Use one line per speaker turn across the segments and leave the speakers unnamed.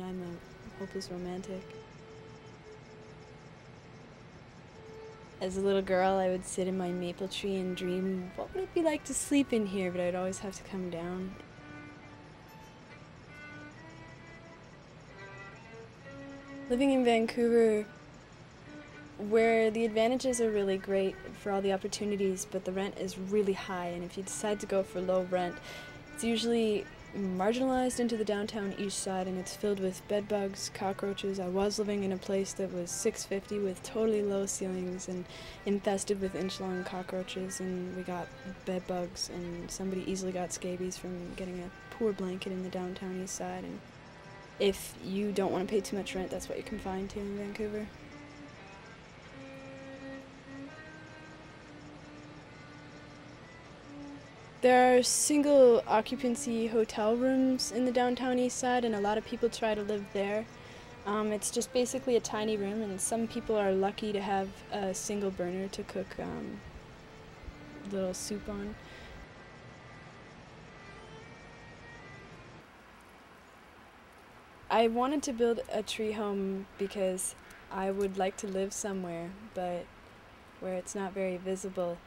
I'm a hopeless romantic. As a little girl, I would sit in my maple tree and dream, what would it be like to sleep in here, but I'd always have to come down. Living in Vancouver, where the advantages are really great for all the opportunities, but the rent is really high, and if you decide to go for low rent, it's usually marginalized into the downtown east side, and it's filled with bed bugs, cockroaches. I was living in a place that was 650 with totally low ceilings and infested with inch-long cockroaches, and we got bed bugs, and somebody easily got scabies from getting a poor blanket in the downtown east side. And if you don't want to pay too much rent, that's what you're confined to in Vancouver. There are single occupancy hotel rooms in the downtown east side, and a lot of people try to live there. It's just basically a tiny room, and some people are lucky to have a single burner to cook little soup on. I wanted to build a tree home because I would like to live somewhere, but where it's not very visible.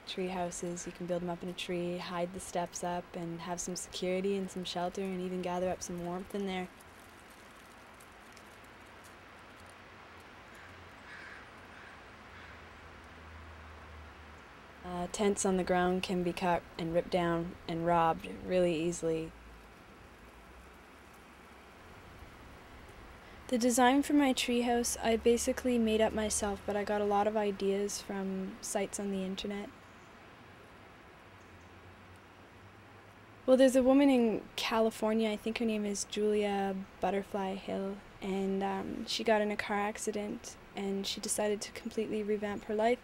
Tree houses, you can build them up in a tree, hide the steps up, and have some security and some shelter, and even gather up some warmth in there. Tents on the ground can be cut and ripped down and robbed really easily. The design for my treehouse I basically made up myself, but I got a lot of ideas from sites on the internet. Well, there's a woman in California, I think her name is Julia Butterfly Hill, and she got in a car accident and she decided to completely revamp her life.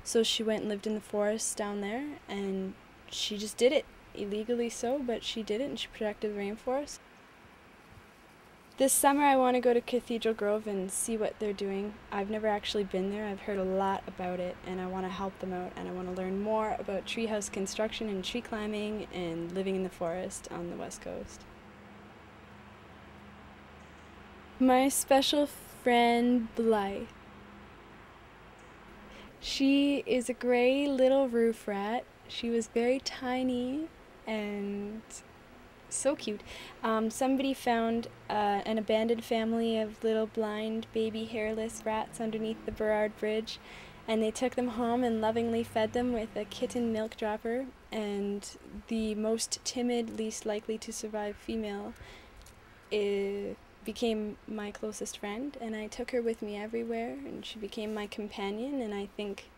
So she went and lived in the forest down there, and she just did it, illegally so, but she did it, and she protected the rainforest. This summer I want to go to Cathedral Grove and see what they're doing. I've never actually been there. I've heard a lot about it, and I want to help them out, and I want to learn more about treehouse construction and tree climbing and living in the forest on the West Coast. My special friend Blythe. She is a gray little roof rat. She was very tiny and so cute. Somebody found an abandoned family of little blind baby hairless rats underneath the Burrard Bridge, and they took them home and lovingly fed them with a kitten milk dropper, and the most timid, least likely to survive female became my closest friend, and I took her with me everywhere, and she became my companion, and I think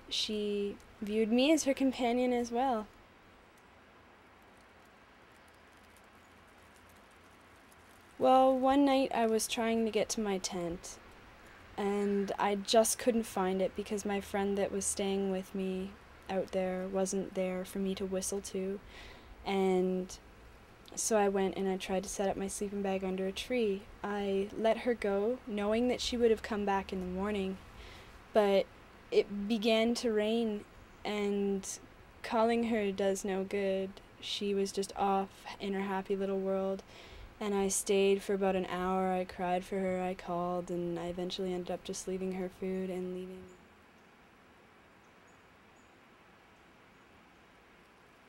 she viewed me as her companion as well. Well, one night I was trying to get to my tent, and I just couldn't find it because my friend that was staying with me out there wasn't there for me to whistle to, and so I went and I tried to set up my sleeping bag under a tree. I let her go, knowing that she would have come back in the morning, but it began to rain, and calling her does no good. She was just off in her happy little world, and I stayed for about an hour. I cried for her, I called, and I eventually ended up just leaving her food and leaving.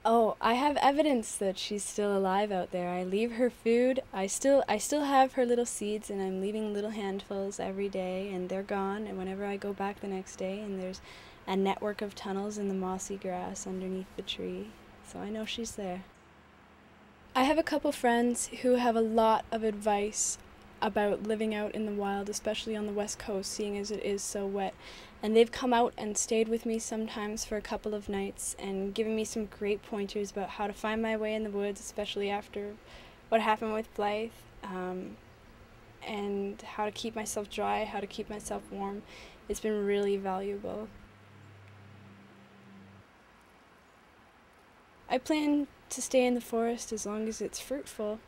Oh, I have evidence that she's still alive out there. I leave her food. I still have her little seeds, and I'm leaving little handfuls every day, and they're gone. And whenever I go back the next day, and there's a network of tunnels in the mossy grass underneath the tree, so I know she's there. I have a couple friends who have a lot of advice about living out in the wild, especially on the West Coast, seeing as it is so wet. And they've come out and stayed with me sometimes for a couple of nights and given me some great pointers about how to find my way in the woods, especially after what happened with Blythe, and how to keep myself dry, how to keep myself warm. It's been really valuable. I plan to stay in the forest as long as it's fruitful.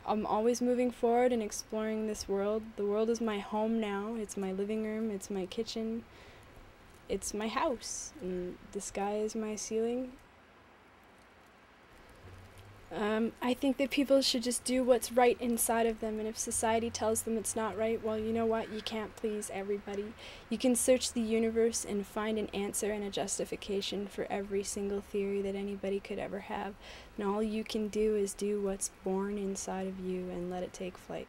I'm always moving forward and exploring this world. The world is my home now. It's my living room, it's my kitchen, it's my house, and the sky is my ceiling. I think that people should just do what's right inside of them, and if society tells them it's not right, well, you know what? You can't please everybody. You can search the universe and find an answer and a justification for every single theory that anybody could ever have, and all you can do is do what's born inside of you and let it take flight.